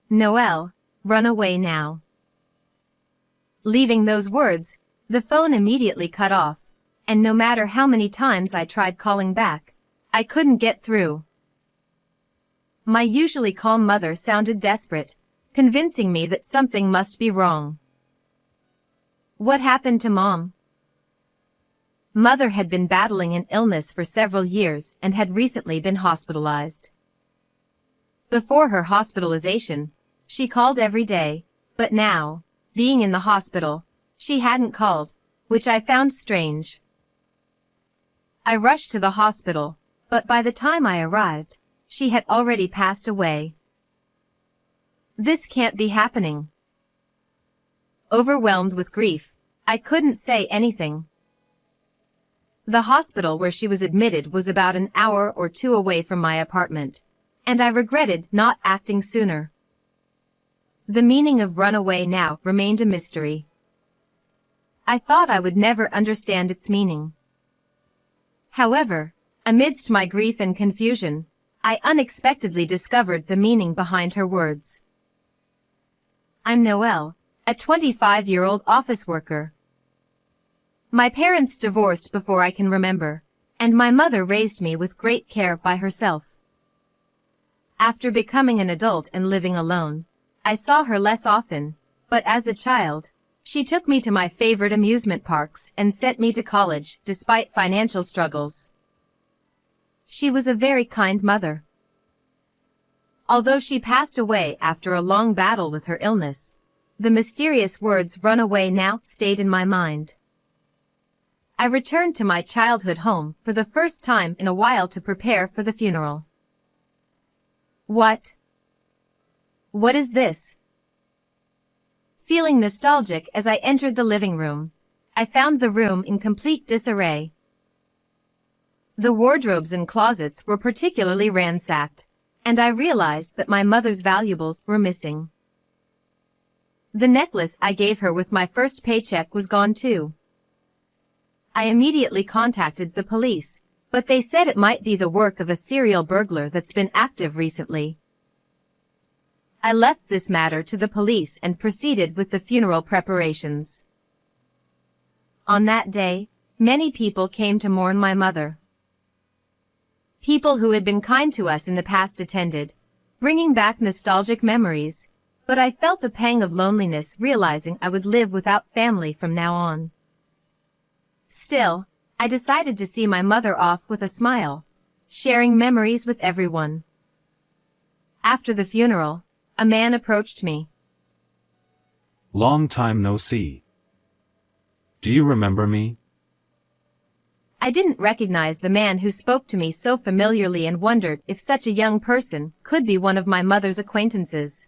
Noelle, run away now. Leaving those words, the phone immediately cut off, and no matter how many times I tried calling back, I couldn't get through. My usually calm mother sounded desperate, convincing me that something must be wrong. What happened to Mom? Mother had been battling an illness for several years and had recently been hospitalized. Before her hospitalization, she called every day, but now, being in the hospital, she hadn't called, which I found strange. I rushed to the hospital, but by the time I arrived, she had already passed away. This can't be happening. Overwhelmed with grief, I couldn't say anything. The hospital where she was admitted was about an hour or two away from my apartment, and I regretted not acting sooner. The meaning of run away now remained a mystery. I thought I would never understand its meaning. However, amidst my grief and confusion, I unexpectedly discovered the meaning behind her words. I'm Noelle, a 25-year-old office worker. My parents divorced before I can remember, and my mother raised me with great care by herself. After becoming an adult and living alone, I saw her less often, but as a child, she took me to my favorite amusement parks and sent me to college despite financial struggles. She was a very kind mother. Although she passed away after a long battle with her illness, the mysterious words "run away now" stayed in my mind. I returned to my childhood home for the first time in a while to prepare for the funeral. What is this? Feeling nostalgic as I entered the living room, I found the room in complete disarray. The wardrobes and closets were particularly ransacked, and I realized that my mother's valuables were missing. The necklace I gave her with my first paycheck was gone too. I immediately contacted the police, but they said it might be the work of a serial burglar that's been active recently. I left this matter to the police and proceeded with the funeral preparations. On that day, many people came to mourn my mother. People who had been kind to us in the past attended, bringing back nostalgic memories, but I felt a pang of loneliness realizing I would live without family from now on. Still, I decided to see my mother off with a smile, sharing memories with everyone. After the funeral, a man approached me. Long time no see. Do you remember me? I didn't recognize the man who spoke to me so familiarly and wondered if such a young person could be one of my mother's acquaintances.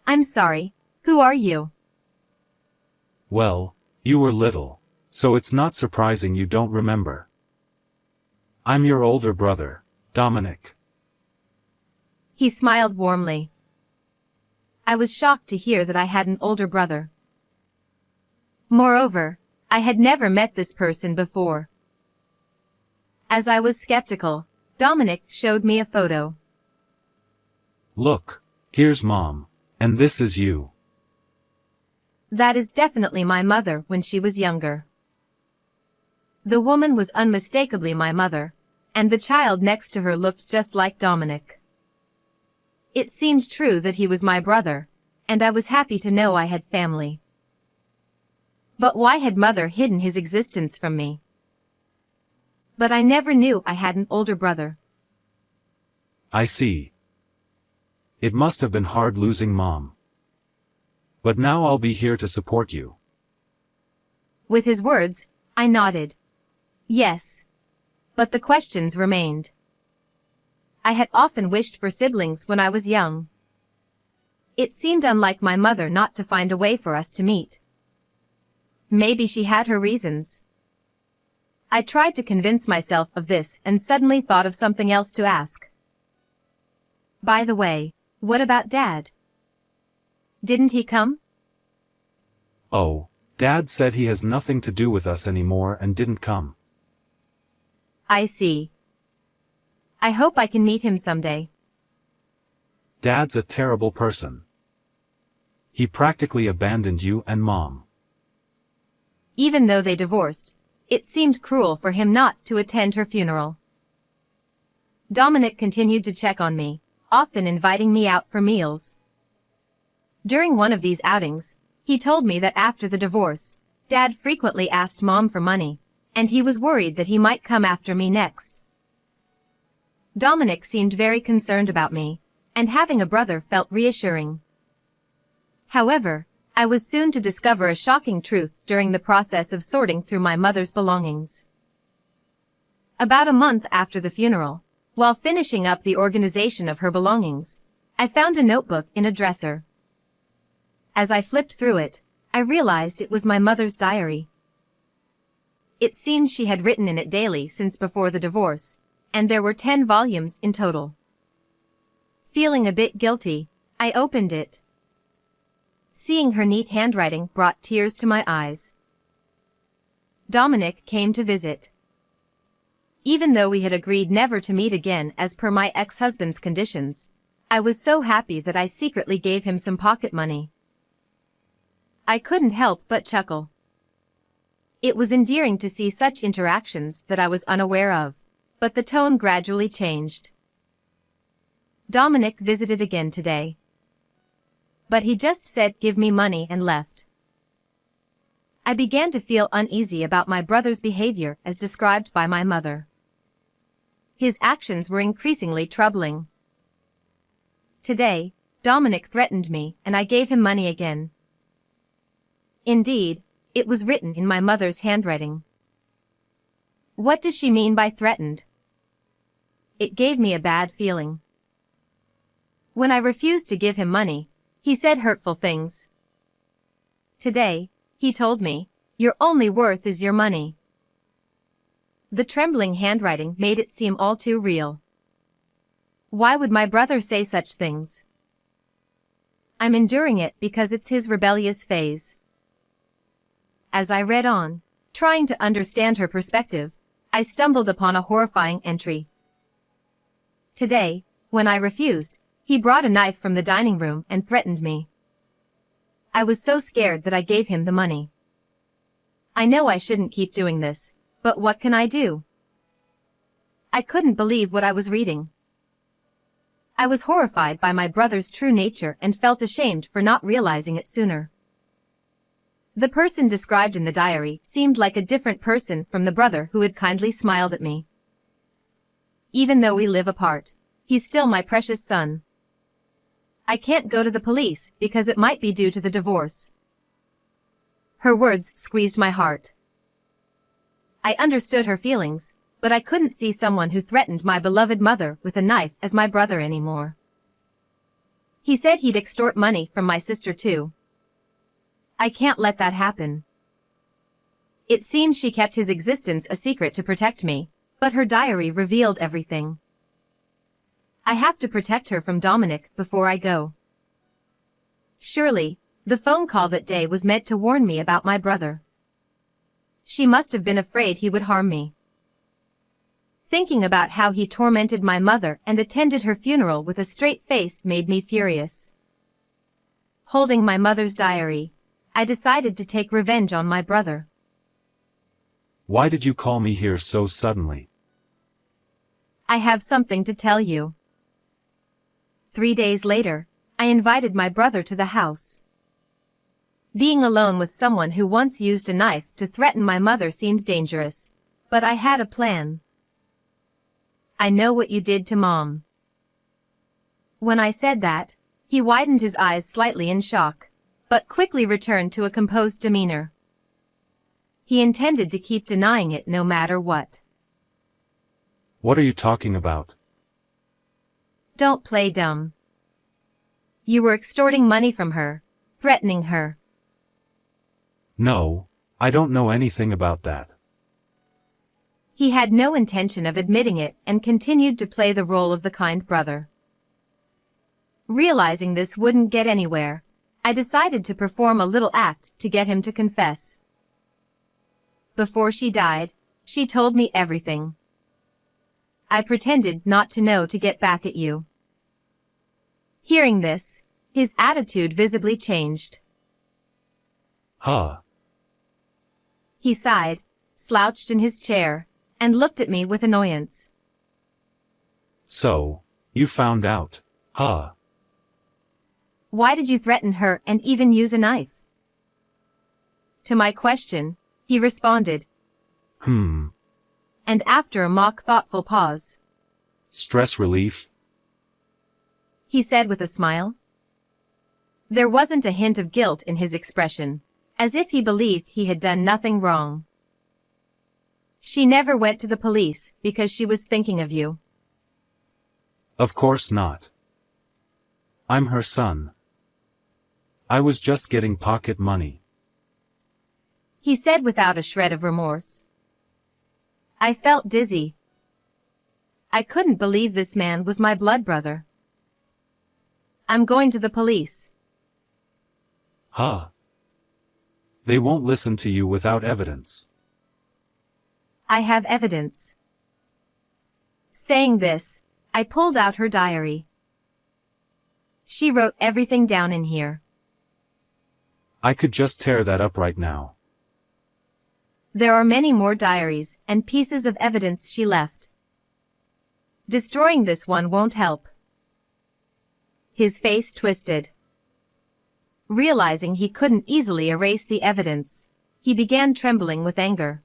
I'm sorry, who are you? Well, you were little, so it's not surprising you don't remember. I'm your older brother, Dominic. He smiled warmly. I was shocked to hear that I had an older brother. Moreover, I had never met this person before. As I was skeptical, Dominic showed me a photo. Look, here's Mom, and this is you. That is definitely my mother when she was younger. The woman was unmistakably my mother, and the child next to her looked just like Dominic. It seemed true that he was my brother, and I was happy to know I had family. But why had Mother hidden his existence from me? But I never knew I had an older brother. I see. It must have been hard losing Mom. But now I'll be here to support you. With his words, I nodded. Yes. But the questions remained. I had often wished for siblings when I was young. It seemed unlike my mother not to find a way for us to meet. Maybe she had her reasons. I tried to convince myself of this and suddenly thought of something else to ask. By the way, what about Dad? Didn't he come? Oh, Dad said he has nothing to do with us anymore and didn't come. I see. I hope I can meet him someday. Dad's a terrible person. He practically abandoned you and Mom. Even though they divorced, it seemed cruel for him not to attend her funeral. Dominic continued to check on me, often inviting me out for meals. During one of these outings, he told me that after the divorce, Dad frequently asked Mom for money, and he was worried that he might come after me next. Dominic seemed very concerned about me, and having a brother felt reassuring. However, I was soon to discover a shocking truth during the process of sorting through my mother's belongings. About a month after the funeral, while finishing up the organization of her belongings, I found a notebook in a dresser. As I flipped through it, I realized it was my mother's diary. It seemed she had written in it daily since before the divorce, and there were 10 volumes in total. Feeling a bit guilty, I opened it. Seeing her neat handwriting brought tears to my eyes. Dominic came to visit. Even though we had agreed never to meet again as per my ex-husband's conditions, I was so happy that I secretly gave him some pocket money. I couldn't help but chuckle. It was endearing to see such interactions that I was unaware of, but the tone gradually changed. Dominic visited again today. But he just said give me money and left. I began to feel uneasy about my brother's behavior as described by my mother. His actions were increasingly troubling. Today, Dominic threatened me and I gave him money again. Indeed, it was written in my mother's handwriting. What does she mean by threatened? It gave me a bad feeling. When I refused to give him money, he said hurtful things. Today, he told me, "Your only worth is your money." The trembling handwriting made it seem all too real. Why would my brother say such things? I'm enduring it because it's his rebellious phase. As I read on, trying to understand her perspective, I stumbled upon a horrifying entry. Today, when I refused, he brought a knife from the dining room and threatened me. I was so scared that I gave him the money. I know I shouldn't keep doing this, but what can I do? I couldn't believe what I was reading. I was horrified by my brother's true nature and felt ashamed for not realizing it sooner. The person described in the diary seemed like a different person from the brother who had kindly smiled at me. Even though we live apart, he's still my precious son. I can't go to the police because it might be due to the divorce. Her words squeezed my heart. I understood her feelings, but I couldn't see someone who threatened my beloved mother with a knife as my brother anymore. He said he'd extort money from my sister too. I can't let that happen. It seems she kept his existence a secret to protect me, but her diary revealed everything. I have to protect her from Dominic before I go. Surely, the phone call that day was meant to warn me about my brother. She must have been afraid he would harm me. Thinking about how he tormented my mother and attended her funeral with a straight face made me furious. Holding my mother's diary, I decided to take revenge on my brother. Why did you call me here so suddenly? I have something to tell you. 3 days later, I invited my brother to the house. Being alone with someone who once used a knife to threaten my mother seemed dangerous, but I had a plan. I know what you did to Mom. When I said that, he widened his eyes slightly in shock, but quickly returned to a composed demeanor. He intended to keep denying it no matter what. What are you talking about? Don't play dumb. You were extorting money from her, threatening her. No, I don't know anything about that. He had no intention of admitting it and continued to play the role of the kind brother. Realizing this wouldn't get anywhere, I decided to perform a little act to get him to confess. Before she died, she told me everything. I pretended not to know to get back at you. Hearing this, his attitude visibly changed. Huh. He sighed, slouched in his chair, and looked at me with annoyance. So, you found out, huh? Why did you threaten her and even use a knife? To my question, he responded, Hmm. and after a mock thoughtful pause, Stress relief? he said with a smile. There wasn't a hint of guilt in his expression, as if he believed he had done nothing wrong. She never went to the police because she was thinking of you. Of course not. I'm her son. I was just getting pocket money. He said without a shred of remorse. I felt dizzy. I couldn't believe this man was my blood brother. I'm going to the police. Huh? They won't listen to you without evidence. I have evidence. Saying this, I pulled out her diary. She wrote everything down in here. I could just tear that up right now. There are many more diaries and pieces of evidence she left. Destroying this one won't help. His face twisted. Realizing he couldn't easily erase the evidence, he began trembling with anger.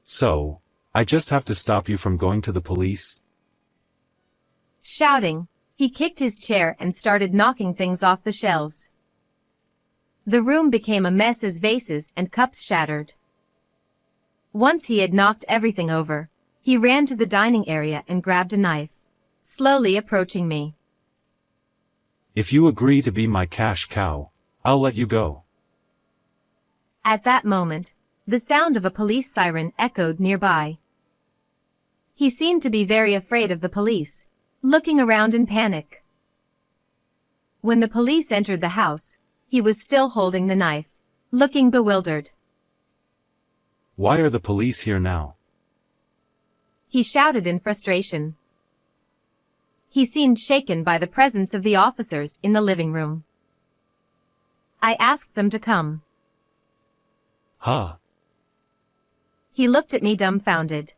So, I just have to stop you from going to the police? Shouting, he kicked his chair and started knocking things off the shelves. The room became a mess as vases and cups shattered. Once he had knocked everything over, he ran to the dining area and grabbed a knife, slowly approaching me. If you agree to be my cash cow, I'll let you go. At that moment, the sound of a police siren echoed nearby. He seemed to be very afraid of the police, looking around in panic. When the police entered the house, he was still holding the knife, looking bewildered. Why are the police here now? He shouted in frustration. He seemed shaken by the presence of the officers in the living room. I asked them to come. Huh? He looked at me dumbfounded.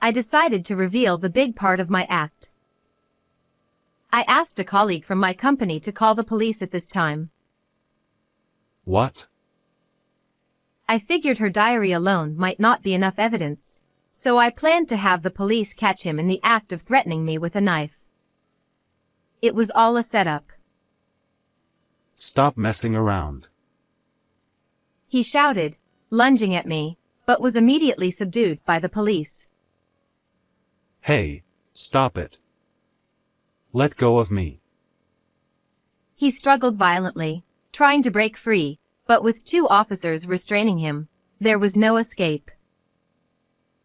I decided to reveal the big part of my act. I asked a colleague from my company to call the police at this time. What? I figured her diary alone might not be enough evidence, so I planned to have the police catch him in the act of threatening me with a knife. It was all a setup. Stop messing around. He shouted, lunging at me, but was immediately subdued by the police. Hey, stop it. Let go of me. He struggled violently, trying to break free, but with two officers restraining him, there was no escape.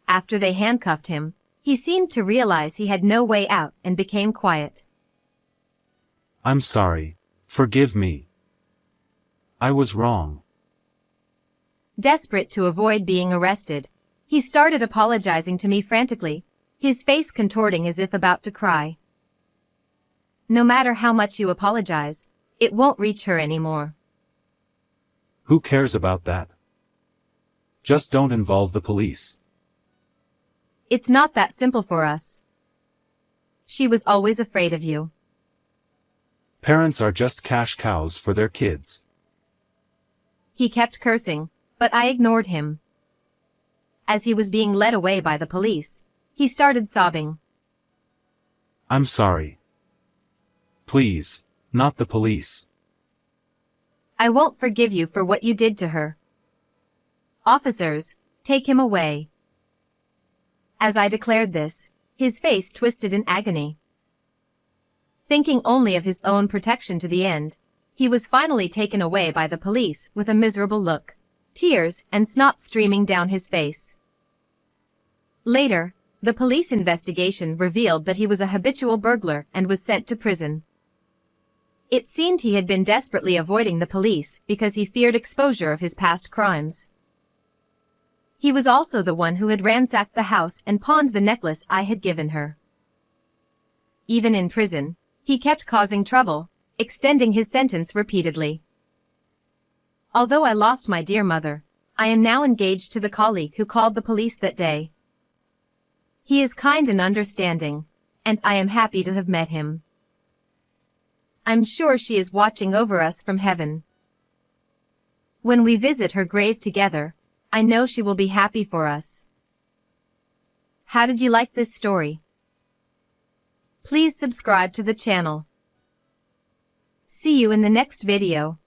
After they handcuffed him, he seemed to realize he had no way out and became quiet. I'm sorry. Forgive me. I was wrong. Desperate to avoid being arrested, he started apologizing to me frantically, his face contorting as if about to cry. No matter how much you apologize, it won't reach her anymore. Who cares about that? Just don't involve the police. It's not that simple for us. She was always afraid of you. Parents are just cash cows for their kids. He kept cursing, but I ignored him. As he was being led away by the police, he started sobbing. I'm sorry. Please, not the police. I won't forgive you for what you did to her. Officers, take him away. As I declared this, his face twisted in agony. Thinking only of his own protection to the end, he was finally taken away by the police with a miserable look, tears and snot streaming down his face. Later, the police investigation revealed that he was a habitual burglar and was sent to prison. It seemed he had been desperately avoiding the police because he feared exposure of his past crimes. He was also the one who had ransacked the house and pawned the necklace I had given her. Even in prison, He kept causing trouble, extending his sentence repeatedly. Although I lost my dear mother, I am now engaged to the colleague who called the police that day. He is kind and understanding, and I am happy to have met him. I'm sure she is watching over us from heaven. When we visit her grave together, I know she will be happy for us. How did you like this story? Please subscribe to the channel. See you in the next video.